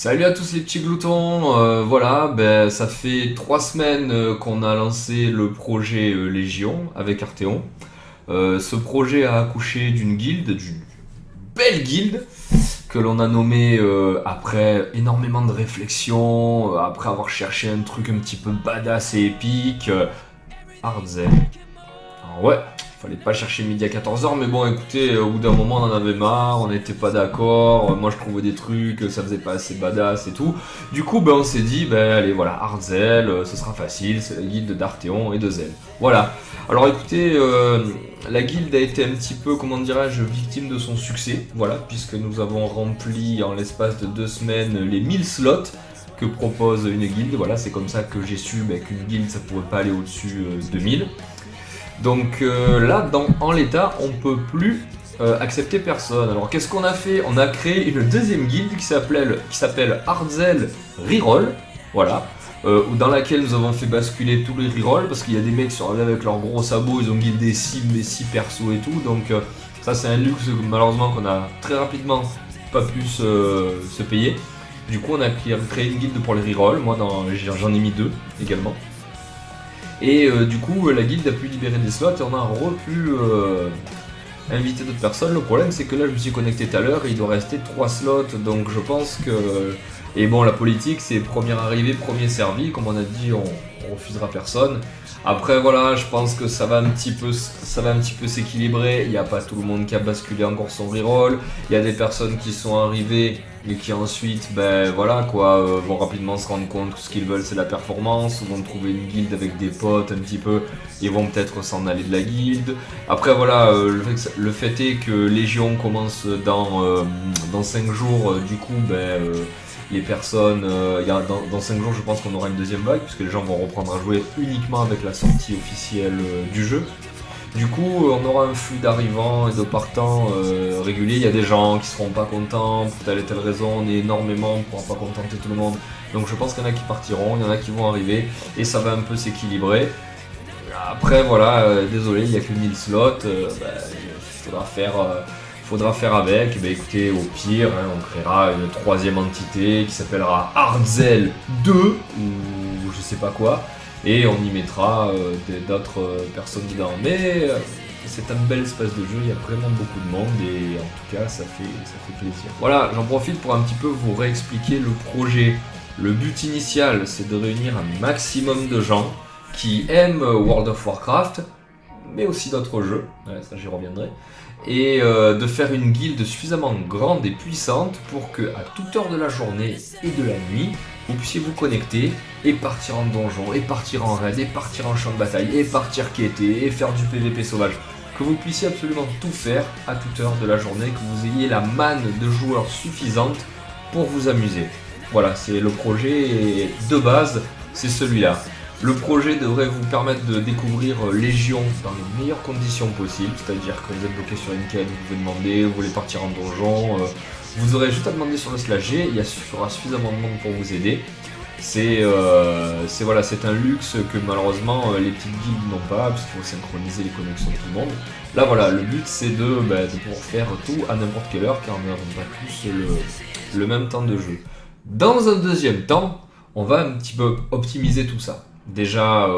Salut à tous les petits gloutons, voilà, ben, ça fait 3 semaines qu'on a lancé le projet Légion avec Arthéon. Ce projet a accouché d'une belle guilde que l'on a nommée après énormément de réflexions, après avoir cherché un truc un petit peu badass et épique, Hardzel. Alors ouais, fallait pas chercher midi à 14h, mais bon, écoutez, au bout d'un moment, on en avait marre, on n'était pas d'accord, moi je trouvais des trucs, ça faisait pas assez badass et tout. Du coup, ben, on s'est dit, ben allez, voilà, Hardzel, ce sera facile, c'est la guilde d'Arthéon et de Zel. Voilà. Alors écoutez, la guilde a été un petit peu, comment dirais-je, victime de son succès, voilà, puisque nous avons rempli en l'espace de 2 semaines les 1000 slots que propose une guilde. Voilà, c'est comme ça que j'ai su qu'une guilde, ça pouvait pas aller au-dessus de 1000. Donc là, en l'état, on peut plus accepter personne. Alors qu'est-ce qu'on a fait? On a créé une deuxième guilde qui s'appelle Hardzel Reroll, voilà, dans laquelle nous avons fait basculer tous les rerolls parce qu'il y a des mecs qui sont arrivés avec leurs gros sabots, ils ont guildé 6 persos et tout, donc ça c'est un luxe malheureusement qu'on a très rapidement pas pu se payer. Du coup on a créé une guilde pour les rerolls, moi j'en ai mis 2 également. Et du coup, la guilde a pu libérer des slots et on a pu inviter d'autres personnes. Le problème, c'est que là, je me suis connecté tout à l'heure et il doit rester 3 slots. Donc je pense que. Et bon, la politique, c'est premier arrivé, premier servi. Comme on a dit, on refusera personne. Après, voilà, je pense que ça va un petit peu s'équilibrer. Il n'y a pas tout le monde qui a basculé encore son reroll. Il y a des personnes qui sont arrivées et qui ensuite, ben voilà quoi, vont rapidement se rendre compte que ce qu'ils veulent c'est la performance, vont trouver une guilde avec des potes un petit peu, et vont peut-être s'en aller de la guilde. Après voilà, le fait est que Légion commence dans 5 jours, du coup les personnes, dans 5 jours je pense qu'on aura une deuxième vague, puisque les gens vont reprendre à jouer uniquement avec la sortie officielle du jeu. Du coup, on aura un flux d'arrivants et de partants régulier. Il y a des gens qui seront pas contents pour telle et telle raison. On est énormément, on pourra pas contenter tout le monde. Donc je pense qu'il y en a qui partiront, il y en a qui vont arriver et ça va un peu s'équilibrer. Après, voilà, désolé, il n'y a que 1000 slots. Il faudra faire avec. Écoutez, au pire, hein, on créera une troisième entité qui s'appellera Hardzel 2 ou je sais pas quoi. Et on y mettra d'autres personnes dedans. Mais c'est un bel espace de jeu, il y a vraiment beaucoup de monde et en tout cas ça fait plaisir. Voilà, j'en profite pour un petit peu vous réexpliquer le projet. Le but initial, c'est de réunir un maximum de gens qui aiment World of Warcraft, mais aussi d'autres jeux, ouais, ça j'y reviendrai, et de faire une guilde suffisamment grande et puissante pour que à toute heure de la journée et de la nuit, vous puissiez vous connecter et partir en donjon, et partir en raid, et partir en champ de bataille, et partir quêter, et faire du PVP sauvage. Que vous puissiez absolument tout faire à toute heure de la journée, que vous ayez la manne de joueurs suffisante pour vous amuser. Voilà, c'est le projet de base, c'est celui-là. Le projet devrait vous permettre de découvrir Légion dans les meilleures conditions possibles, c'est-à-dire que vous êtes bloqué sur une quête, vous pouvez demander, vous voulez partir en donjon, vous aurez juste à demander sur le /G, il y aura suffisamment de monde pour vous aider. C'est un luxe que malheureusement les petites guildes n'ont pas, puisqu'il faut synchroniser les connexions de tout le monde. Là voilà, le but c'est de pouvoir faire tout à n'importe quelle heure, car on n'aura pas tous le même temps de jeu. Dans un deuxième temps, on va un petit peu optimiser tout ça. Déjà,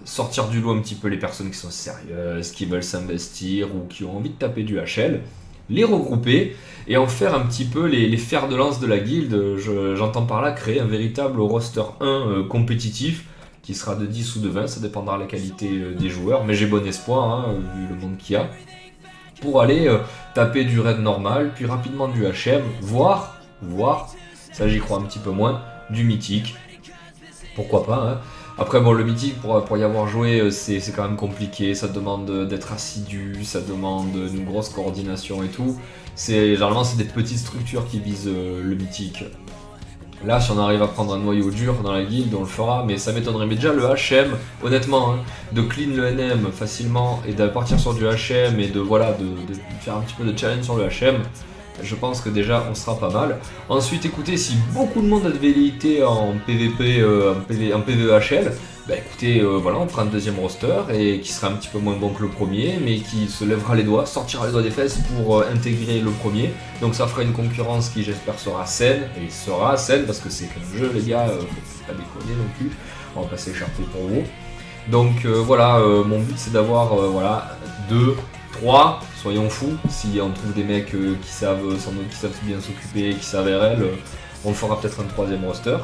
sortir du lot un petit peu les personnes qui sont sérieuses, qui veulent s'investir ou qui ont envie de taper du HL, les regrouper et en faire un petit peu les fers de lance de la guilde. J'entends par là créer un véritable roster 1 compétitif qui sera de 10 ou de 20, ça dépendra de la qualité des joueurs, mais j'ai bon espoir, hein, vu le monde qu'il y a, pour aller taper du raid normal, puis rapidement du HM, voire, ça j'y crois un petit peu moins, du mythique. Pourquoi pas, hein. Après bon, le mythique pour y avoir joué c'est quand même compliqué, ça demande d'être assidu, ça demande une grosse coordination et tout. Généralement c'est des petites structures qui visent le mythique. Là si on arrive à prendre un noyau dur dans la guilde on le fera, mais ça m'étonnerait. Mais déjà le HM, honnêtement, hein, de clean le NM facilement et de partir sur du HM et de faire un petit peu de challenge sur le HM, je pense que déjà on sera pas mal. Ensuite, écoutez, si beaucoup de monde a de velléité en PVP, en PVEHL, bah écoutez, voilà, on fera un deuxième roster et qui sera un petit peu moins bon que le premier, mais qui se lèvera les doigts, sortira les doigts des fesses pour intégrer le premier. Donc ça fera une concurrence qui j'espère sera saine, et sera saine parce que c'est qu'un jeu les gars, faut pas déconner non plus, on va pas s'écharper pour vous. Donc voilà, mon but c'est d'avoir voilà, 2, 3, soyons fous, si on trouve des mecs qui savent bien s'occuper, qui savent RL, on fera peut-être un troisième roster.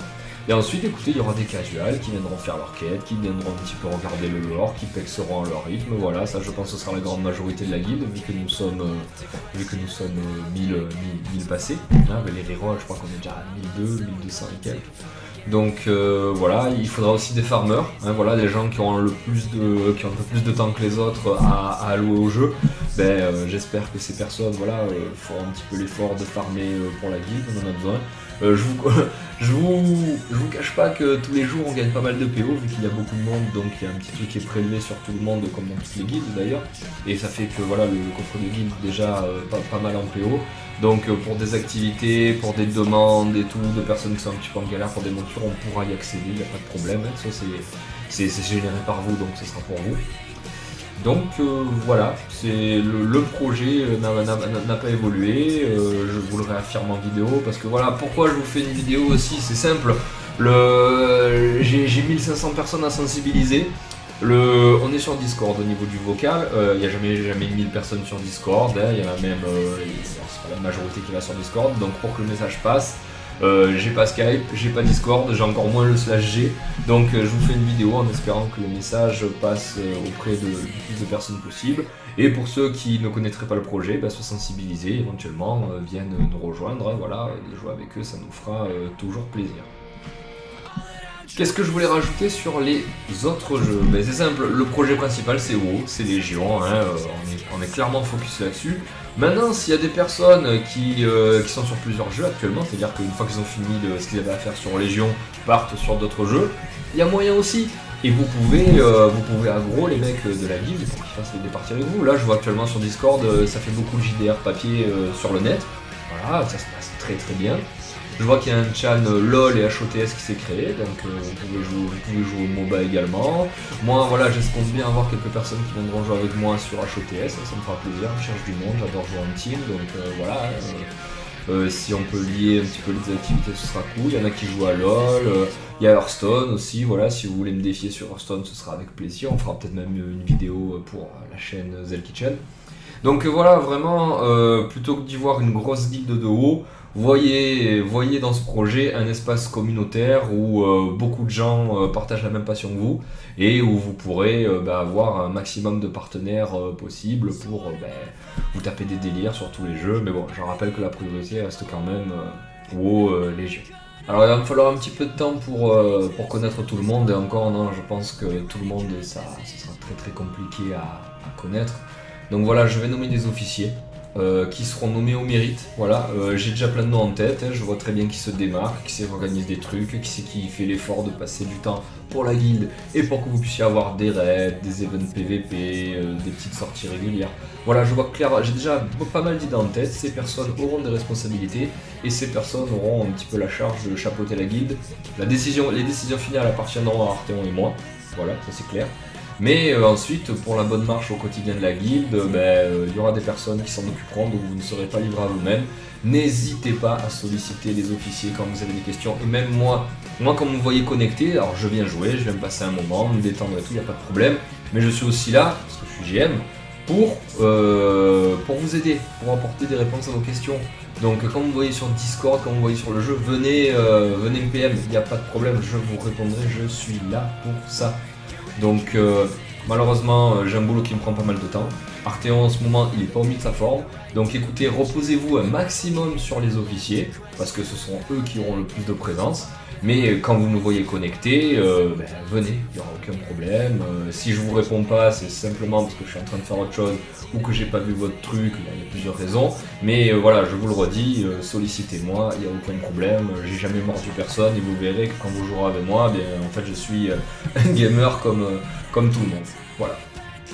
Et ensuite, écoutez, il y aura des casuals qui viendront faire leur quête, qui viendront un petit peu regarder le lore, qui pexeront à leur rythme, voilà, ça je pense que ce sera la grande majorité de la guilde, vu que nous sommes 1000 passés, hein, les rerolls, je crois qu'on est déjà à 1200, 1200 et quelques. Donc voilà, il faudra aussi des farmers, hein, voilà, des gens qui ont un peu plus de temps que les autres à allouer au jeu. J'espère que ces personnes voilà, feront un petit peu l'effort de farmer pour la guilde, on en a besoin. Je vous cache pas que tous les jours on gagne pas mal de PO vu qu'il y a beaucoup de monde, donc il y a un petit truc qui est prélevé sur tout le monde comme dans toutes les guildes d'ailleurs, et ça fait que voilà, le coffre de guilde déjà pas mal en PO. Donc pour des activités, pour des demandes et tout, de personnes qui sont un petit peu en galère pour des montures, on pourra y accéder, il n'y a pas de problème, ça c'est généré par vous, donc ce sera pour vous. Donc voilà, c'est le projet n'a pas évolué, je vous le réaffirme en vidéo, parce que voilà, pourquoi je vous fais une vidéo aussi, c'est simple, j'ai 1500 personnes à sensibiliser. On est sur Discord au niveau du vocal, il n'y a jamais 1000 personnes sur Discord, hein, il y en a même, c'est pas la majorité qui va sur Discord, donc pour que le message passe, j'ai pas Skype, j'ai pas Discord, j'ai encore moins le /G, donc je vous fais une vidéo en espérant que le message passe auprès de plus de personnes possible, et pour ceux qui ne connaîtraient pas le projet, soient sensibilisés, éventuellement viennent nous rejoindre, hein, voilà, jouer avec eux ça nous fera toujours plaisir. Qu'est-ce que je voulais rajouter sur les autres jeux? C'est simple, le projet principal c'est WoW, c'est Légion, hein, on est clairement focus là-dessus. Maintenant, s'il y a des personnes qui sont sur plusieurs jeux actuellement, c'est-à-dire qu'une fois qu'ils ont fini ce qu'ils avaient à faire sur Légion, partent sur d'autres jeux, il y a moyen aussi. Et vous pouvez aggro les mecs de la guilde pour qu'ils fassent des parties avec vous. Là, je vois actuellement sur Discord, ça fait beaucoup de JDR papier sur le net. Voilà, ça se passe très très bien. Je vois qu'il y a un chan LOL et HOTS qui s'est créé, donc vous pouvez jouer au MOBA également. Moi voilà, j'espère bien avoir quelques personnes qui viendront jouer avec moi sur HOTS, ça me fera plaisir, je cherche du monde, j'adore jouer en team, donc voilà. Si on peut lier un petit peu les activités, ce sera cool. Il y en a qui jouent à LOL, il y a Hearthstone aussi, voilà, si vous voulez me défier sur Hearthstone, ce sera avec plaisir. On fera peut-être même une vidéo pour la chaîne Zell Kitchen. Donc voilà, vraiment, plutôt que d'y voir une grosse guilde de haut, voyez dans ce projet un espace communautaire où beaucoup de gens partagent la même passion que vous et où vous pourrez avoir un maximum de partenaires possibles pour vous taper des délires sur tous les jeux. Mais bon, je rappelle que la priorité reste quand même WoW Légion. Alors il va me falloir un petit peu de temps pour connaître tout le monde, et encore non, je pense que tout le monde, ça sera très très compliqué à connaître. Donc voilà, je vais nommer des officiers qui seront nommés au mérite. Voilà, j'ai déjà plein de noms en tête, hein, je vois très bien qui se démarque, qui organise des trucs, qui fait l'effort de passer du temps pour la guilde et pour que vous puissiez avoir des raids, des events PVP, des petites sorties régulières. Voilà, je vois clair, j'ai déjà pas mal d'idées en tête, ces personnes auront des responsabilités et ces personnes auront un petit peu la charge de chapeauter la guilde. Les décisions finales appartiendront à Arthéon et moi, voilà, ça c'est clair. Mais ensuite, pour la bonne marche au quotidien de la guilde, il y aura des personnes qui s'en occuperont, donc vous ne serez pas livré à vous-même. N'hésitez pas à solliciter les officiers quand vous avez des questions. Et même moi quand vous me voyez connecté, alors je viens jouer, je viens me passer un moment, me détendre et tout, il n'y a pas de problème. Mais je suis aussi là, parce que je suis GM, pour vous aider, pour apporter des réponses à vos questions. Donc quand vous me voyez sur Discord, quand vous me voyez sur le jeu, venez me PM, il n'y a pas de problème, je vous répondrai, je suis là pour ça. Donc malheureusement j'ai un boulot qui me prend pas mal de temps. Arthéon en ce moment il est pas au mieux de sa forme. Donc écoutez, reposez-vous un maximum sur les officiers, parce que ce sont eux qui auront le plus de présence. Mais quand vous nous voyez connectés, venez, il n'y aura aucun problème. Si je vous réponds pas, c'est simplement parce que je suis en train de faire autre chose ou que j'ai pas vu votre truc, il y a plusieurs raisons. Mais voilà, je vous le redis, sollicitez-moi, il n'y a aucun problème. J'ai jamais mordu personne et vous verrez que quand vous jouerez avec moi, en fait je suis un gamer comme tout le monde. Voilà.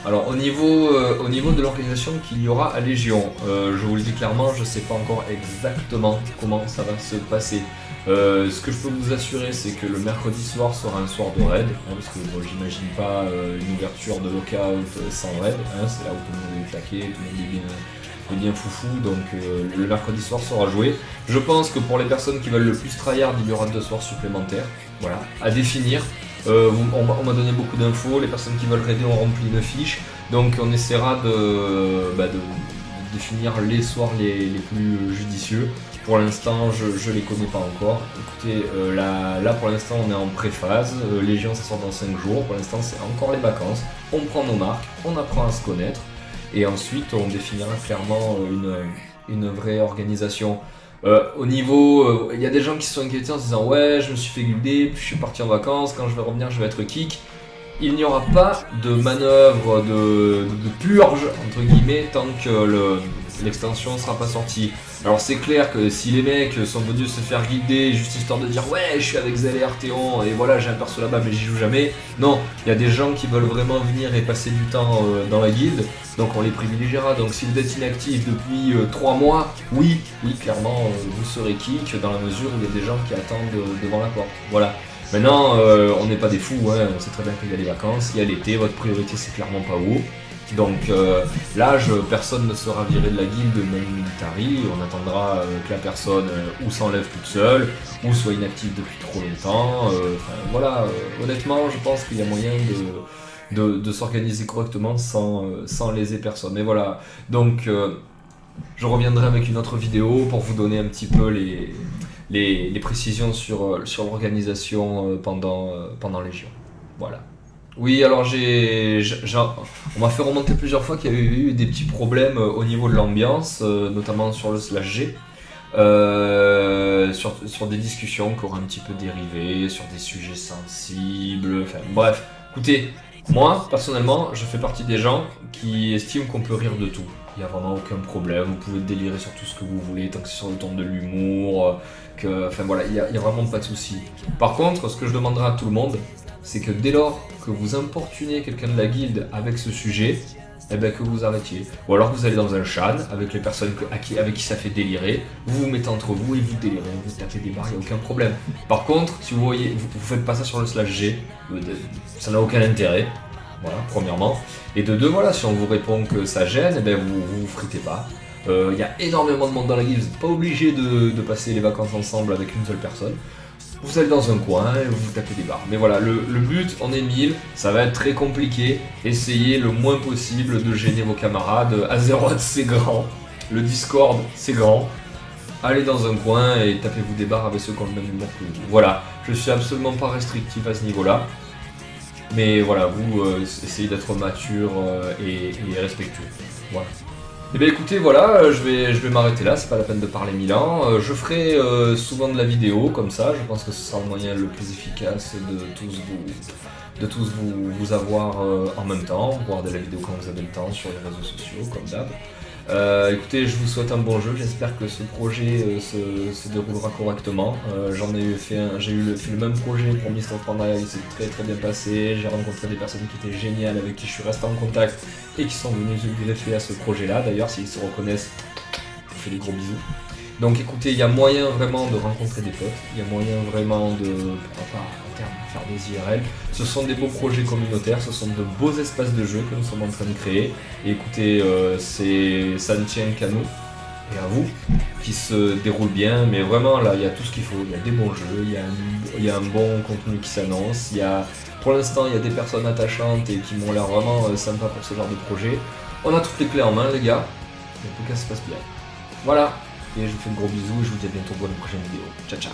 Alors au niveau de l'organisation qu'il y aura à Légion, je vous le dis clairement, je ne sais pas encore exactement comment ça va se passer. Ce que je peux vous assurer, c'est que le mercredi soir sera un soir de raid, hein, parce que bon, j'imagine pas une ouverture de lockout sans raid, hein, c'est là où tout le monde est claqué, tout le monde est bien foufou, donc le mercredi soir sera joué. Je pense que pour les personnes qui veulent le plus tryhard, il y aura 2 soirs supplémentaires, voilà, à définir. On m'a donné beaucoup d'infos, les personnes qui veulent raider ont rempli une fiche, donc on essaiera de définir les soirs les plus judicieux. Pour l'instant, je les connais pas encore. Écoutez, là pour l'instant on est en pré-phase, Légion ça sort dans 5 jours, pour l'instant c'est encore les vacances, on prend nos marques, on apprend à se connaître, et ensuite on définira clairement une vraie organisation. Au niveau, il y a des gens qui se sont inquiétés en se disant ouais je me suis fait guilder, puis je suis parti en vacances, quand je vais revenir je vais être kick. Il n'y aura pas de manœuvre de purge entre guillemets tant que l'extension ne sera pas sortie. Alors c'est clair que si les mecs sont venus se faire guider juste histoire de dire ouais je suis avec Zell et Arteon et voilà j'ai un perso là-bas mais j'y joue jamais, non, il y a des gens qui veulent vraiment venir et passer du temps dans la guilde, donc on les privilégiera. Donc si vous êtes inactif depuis 3 mois, oui clairement vous serez kick dans la mesure où il y a des gens qui attendent devant la porte, voilà. Maintenant on n'est pas des fous, hein, on sait très bien qu'il y a les vacances, il y a l'été, votre priorité c'est clairement pas WoW. Donc là, personne ne sera viré de la guilde, même military, on attendra que la personne ou s'enlève toute seule, ou soit inactive depuis trop longtemps, voilà, honnêtement je pense qu'il y a moyen de s'organiser correctement sans léser personne. Mais voilà, donc je reviendrai avec une autre vidéo pour vous donner un petit peu les précisions sur l'organisation pendant Légion, voilà. Oui, alors on m'a fait remonter plusieurs fois qu'il y avait eu des petits problèmes au niveau de l'ambiance, notamment sur le /G, sur des discussions qui auraient un petit peu dérivé, sur des sujets sensibles, enfin bref. Écoutez, moi, personnellement, je fais partie des gens qui estiment qu'on peut rire de tout. Il n'y a vraiment aucun problème, vous pouvez délirer sur tout ce que vous voulez, tant que c'est sur le ton de l'humour, enfin voilà, il y a vraiment pas de souci. Par contre, ce que je demanderai à tout le monde, c'est que dès lors que vous importunez quelqu'un de la guilde avec ce sujet, eh ben que vous arrêtiez. Ou alors que vous allez dans un shan avec les personnes avec qui ça fait délirer, vous vous mettez entre vous et vous délirez, vous tapez des barres, il n'y a aucun problème. Par contre, si vous voyez, vous faites pas ça sur le /G, ça n'a aucun intérêt, voilà, premièrement. Et de deux, voilà, si on vous répond que ça gêne, eh ben vous fritez pas. Il y a énormément de monde dans la guilde, vous n'êtes pas obligé de passer les vacances ensemble avec une seule personne. Vous allez dans un coin et vous tapez des barres. Mais voilà, le but, on est 1000, ça va être très compliqué. Essayez le moins possible de gêner vos camarades. Azeroth, c'est grand. Le Discord, c'est grand. Allez dans un coin et tapez-vous des barres avec ceux qui ont le même humour que vous. Voilà, je suis absolument pas restrictif à ce niveau-là. Mais voilà, vous essayez d'être mature et respectueux. Voilà. Eh bien écoutez, voilà, je vais m'arrêter là, c'est pas la peine de parler 1000 ans. Je ferai souvent de la vidéo comme ça, je pense que ce sera le moyen le plus efficace de tous vous avoir en même temps, voir de la vidéo quand vous avez le temps sur les réseaux sociaux, comme d'hab. Écoutez, je vous souhaite un bon jeu, j'espère que ce projet se déroulera correctement. J'ai fait le même projet pour Mist of Pandaria, il s'est très très bien passé, j'ai rencontré des personnes qui étaient géniales, avec qui je suis resté en contact et qui sont venus se greffer à ce projet-là. D'ailleurs, s'ils se reconnaissent, je vous fais des gros bisous. Donc écoutez, il y a moyen vraiment de rencontrer des potes, il y a moyen vraiment de, pourquoi pas, à terme, faire des IRL. Ce sont des beaux projets communautaires, ce sont de beaux espaces de jeu que nous sommes en train de créer. Et écoutez, ça ne tient qu'à nous et à vous, qui se déroule bien. Mais vraiment, là, il y a tout ce qu'il faut. Il y a des bons jeux, il y a un bon contenu qui s'annonce. Pour l'instant, il y a des personnes attachantes et qui m'ont l'air vraiment sympas pour ce genre de projet. On a toutes les clés en main, les gars. En tout cas, ça se passe bien. Voilà. Et je vous fais de gros bisous et je vous dis à bientôt pour une prochaine vidéo. Ciao, ciao.